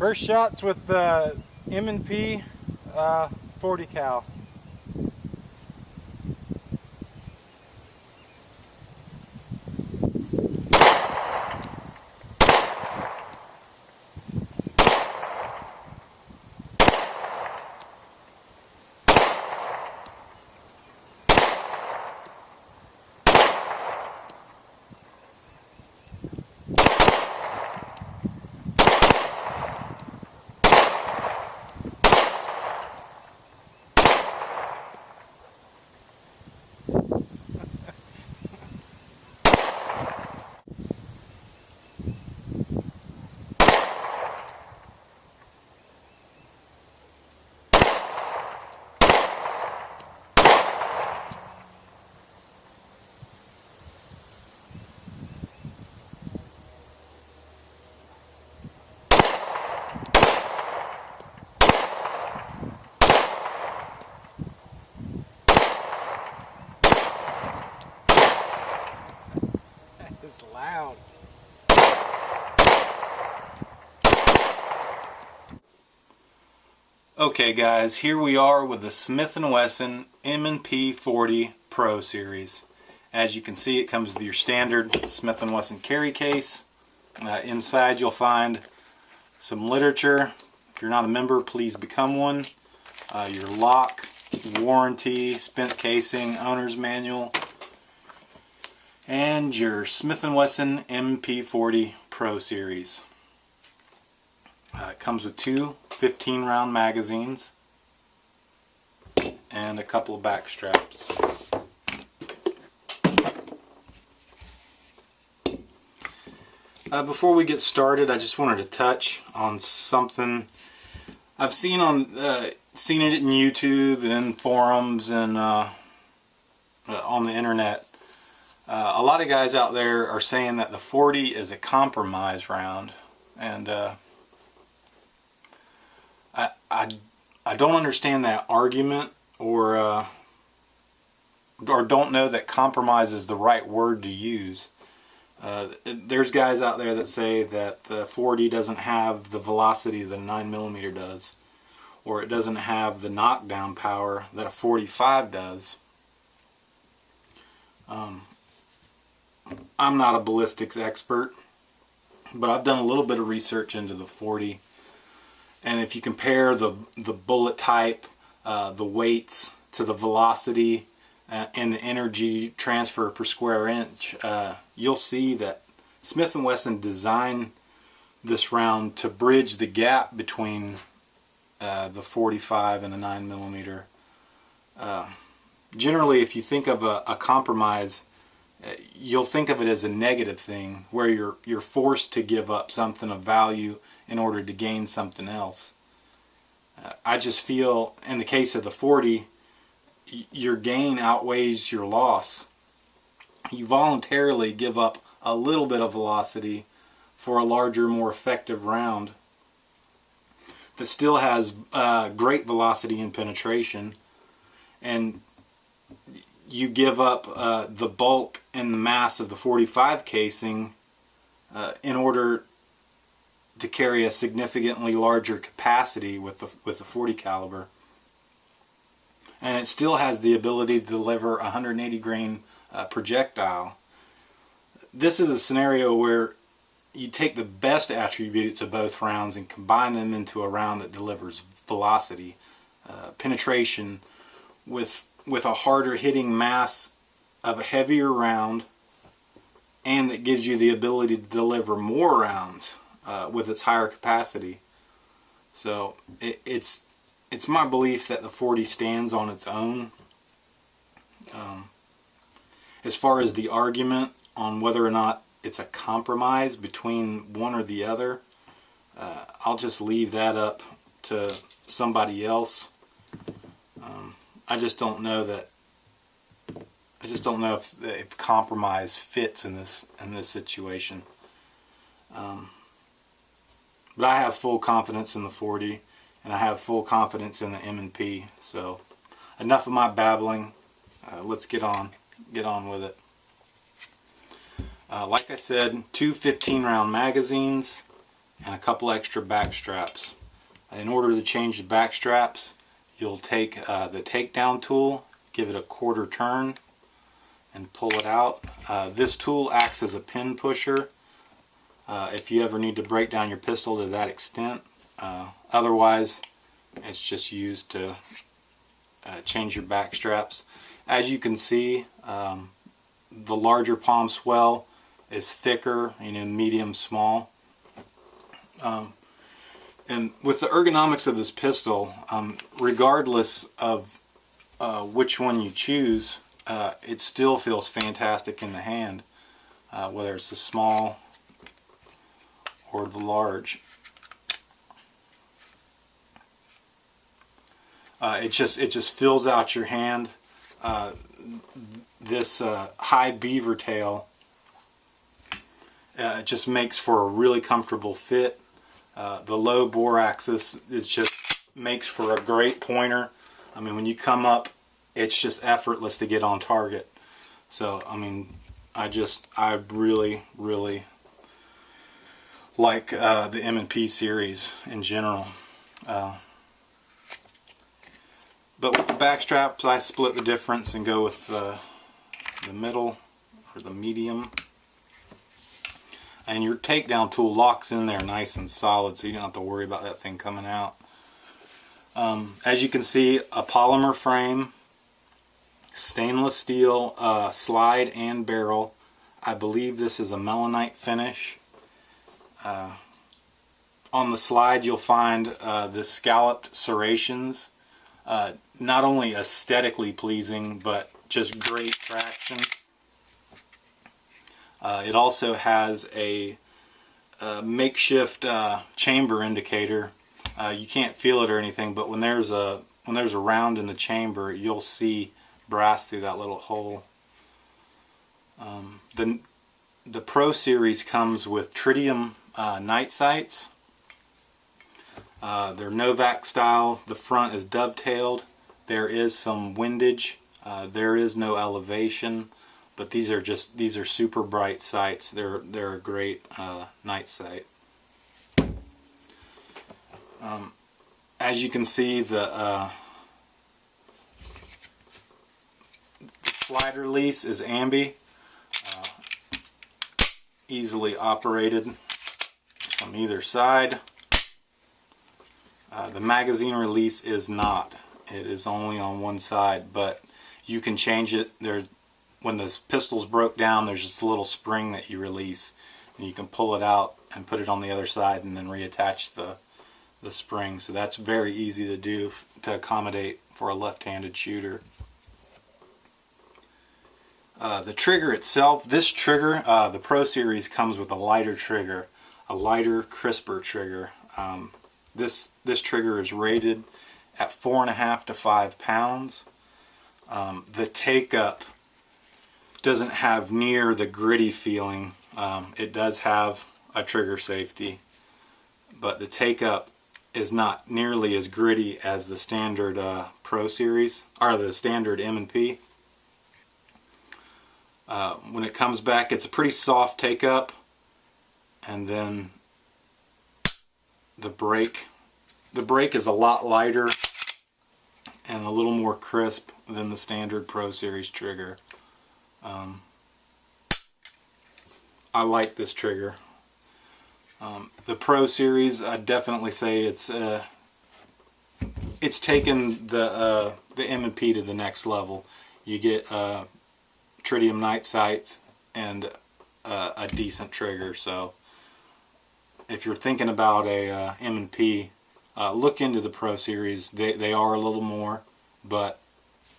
First shots with the M&P 40 cal. It's loud. Okay guys, here we are with the Smith & Wesson M&P 40 Pro Series. As you can see, it comes with your standard Smith & Wesson carry case. Inside you'll find some literature. If you're not a member, please become one. Your lock, warranty, spent casing, owner's manual, and your Smith & Wesson M&P 40 Pro Series. It comes with two 15-round magazines and a couple of back straps. Before we get started, I just wanted to touch on something I've seen seen it in YouTube and in forums and on the internet. A lot of guys out there are saying that the 40 is a compromise round, and I don't understand that argument, or don't know that compromise is the right word to use. There's guys out there that say that the 40 doesn't have the velocity that a 9mm does, or it doesn't have the knockdown power that a 45 does. I'm not a ballistics expert, but I've done a little bit of research into the 40. And if you compare the bullet type, the weights to the velocity and the energy transfer per square inch, you'll see that Smith & Wesson designed this round to bridge the gap between the 45 and the 9mm. Generally, if you think of a compromise, you'll think of it as a negative thing, where you're forced to give up something of value in order to gain something else. I just feel, in the case of the 40, your gain outweighs your loss. You voluntarily give up a little bit of velocity for a larger, more effective round that still has great velocity and penetration, and you give up the bulk and the mass of the 45 casing in order to carry a significantly larger capacity with the 40 caliber, and it still has the ability to deliver a 180 grain projectile. This is a scenario where you take the best attributes of both rounds and combine them into a round that delivers velocity, penetration, with a harder hitting mass of a heavier round, and that gives you the ability to deliver more rounds with its higher capacity. So it's my belief that the 40 stands on its own. As far as the argument on whether or not it's a compromise between one or the other, I'll just leave that up to somebody else. I just don't know if compromise fits in this situation. But I have full confidence in the 40, and I have full confidence in the M&P. So enough of my babbling. Let's get on with it. Like I said, two 15-round magazines, and a couple extra back straps. In order to change the back straps, you'll take the takedown tool, give it a quarter turn, and pull it out. This tool acts as a pin pusher if you ever need to break down your pistol to that extent. Otherwise, it's just used to change your back straps. As you can see, the larger palm swell is thicker, medium small. And with the ergonomics of this pistol, regardless of which one you choose, it still feels fantastic in the hand, whether it's the small or the large. It just fills out your hand. This high beaver tail just makes for a really comfortable fit. The low bore axis just makes for a great pointer. I mean, when you come up, it's just effortless to get on target. So, I mean, I really like the M&P series in general. But with the back straps, I split the difference and go with the middle or the medium. And your takedown tool locks in there nice and solid, so you don't have to worry about that thing coming out. As you can see, a polymer frame, stainless steel slide and barrel. I believe this is a melanite finish. On the slide you'll find the scalloped serrations. Not only aesthetically pleasing, but just great traction. It also has a makeshift chamber indicator. You can't feel it or anything, but when there's a round in the chamber, you'll see brass through that little hole. The Pro Series comes with tritium night sights. They're Novak style. The front is dovetailed. There is some windage. There is no elevation, but these are super bright sights. They're a great night sight. As you can see, the slide release is ambi, easily operated from either side. The magazine release is not. It is only on one side, but you can change it. When the pistol's broke down, there's just a little spring that you release, and you can pull it out and put it on the other side and then reattach the spring. So that's very easy to do to accommodate for a left-handed shooter. The trigger itself, this trigger, the Pro Series comes with a lighter trigger, a lighter, crisper trigger. This trigger is rated at 4.5 to 5 pounds. The take-up doesn't have near the gritty feeling. It does have a trigger safety, but the take-up is not nearly as gritty as the standard Pro Series, or the standard M&P. When it comes back, it's a pretty soft take-up, and then the brake is a lot lighter and a little more crisp than the standard Pro Series trigger. I like this trigger. The Pro Series, I'd definitely say it's taken the M&P to the next level. You get tritium night sights and a decent trigger. So if you're thinking about a M&P, look into the Pro Series. They are a little more, but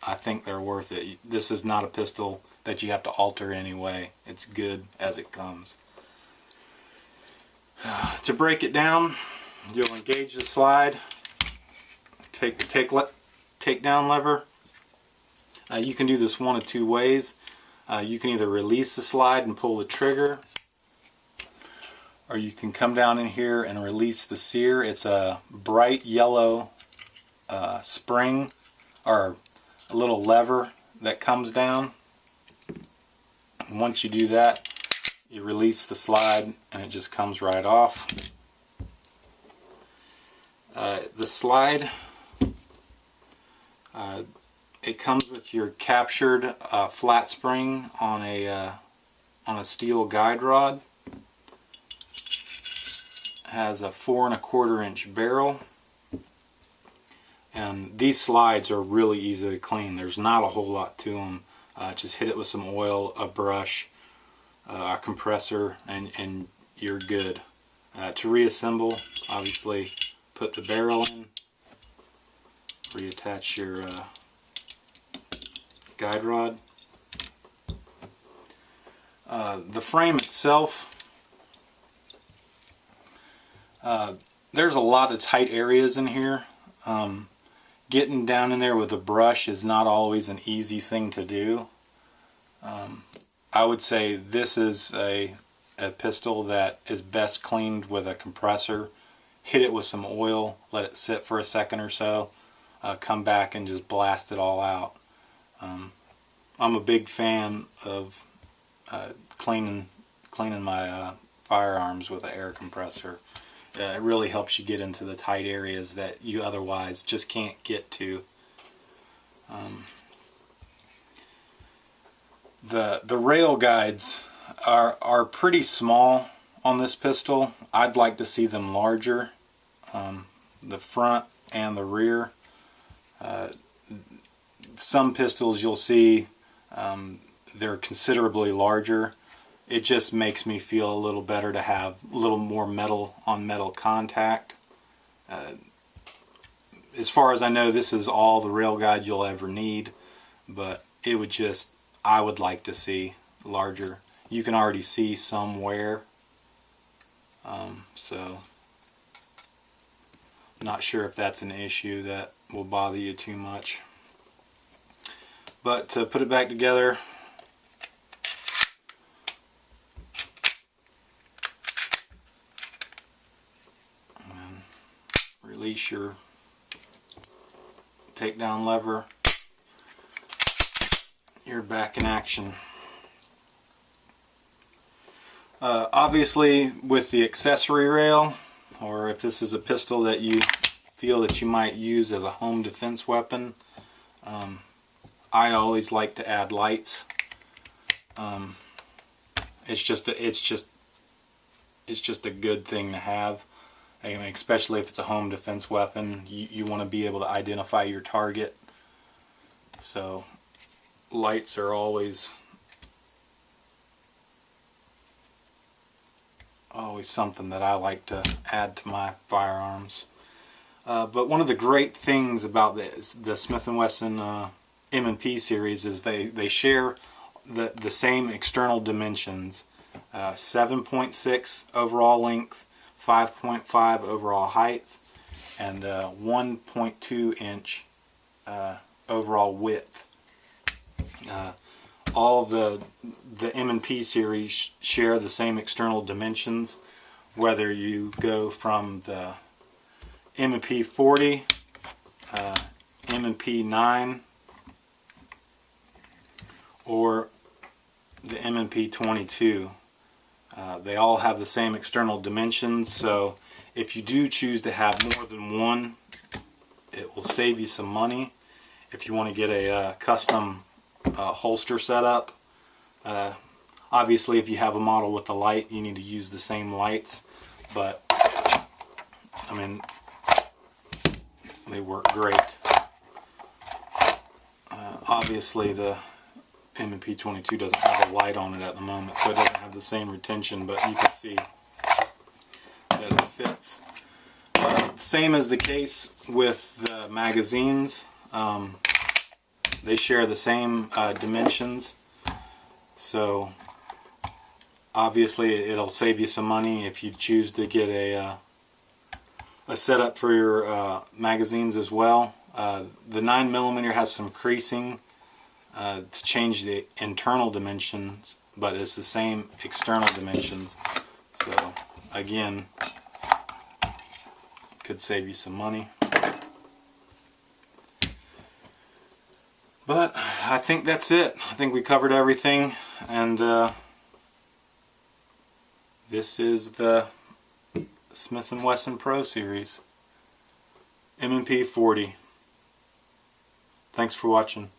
I think they're worth it. This is not a pistol that you have to alter anyway. It's good as it comes. To break it down, you'll engage the slide, take the takedown lever. You can do this one of two ways. You can either release the slide and pull the trigger, or you can come down in here and release the sear. It's a bright yellow spring, or a little lever that comes down. And once you do that, you release the slide and it just comes right off. The slide, it comes with your captured flat spring on a steel guide rod. Has a 4 1/4 inch barrel, and these slides are really easy to clean. There's not a whole lot to them. Just hit it with some oil, a brush, a compressor, and you're good. To reassemble, obviously put the barrel in, reattach your guide rod. The frame itself, there's a lot of tight areas in here. Getting down in there with a brush is not always an easy thing to do. I would say this is a pistol that is best cleaned with a compressor. Hit it with some oil, let it sit for a second or so, come back and just blast it all out. I'm a big fan of cleaning my firearms with an air compressor. It really helps you get into the tight areas that you otherwise just can't get to. The rail guides are pretty small on this pistol. I'd like to see them larger. The front and the rear. Some pistols you'll see they're considerably larger. It just makes me feel a little better to have a little more metal on metal contact. As far as I know, this is all the rail guide you'll ever need, but it would just, I would like to see larger. You can already see some wear, so not sure if that's an issue that will bother you too much. But to put it back together, and release your takedown lever, you're back in action. Obviously, with the accessory rail, or if this is a pistol that you feel that you might use as a home defense weapon, I always like to add lights. It's just a good thing to have. I mean, especially if it's a home defense weapon, you want to be able to identify your target. So lights are always something that I like to add to my firearms. But one of the great things about the Smith Wesson M&P series is they share the same external dimensions: 7.6 overall length, 5.5 overall height, and 1.2 inch overall width. All the M&P series share the same external dimensions, whether you go from the M&P 40, M&P 9, or the M&P 22. They all have the same external dimensions, so if you do choose to have more than one, it will save you some money. If you want to get a custom holster setup, obviously if you have a model with the light, you need to use the same lights, but I mean, they work great. Obviously the M&P 22 doesn't have a light on it at the moment, so it doesn't have the same retention, but you can see that it fits. Same as the case with the magazines. They share the same dimensions, so obviously it'll save you some money if you choose to get a setup for your magazines as well. The 9mm has some creasing to change the internal dimensions, but it's the same external dimensions, so again, could save you some money. But I think that's it. I think we covered everything, and this is the Smith & Wesson Pro Series. M&P 40. Thanks for watching.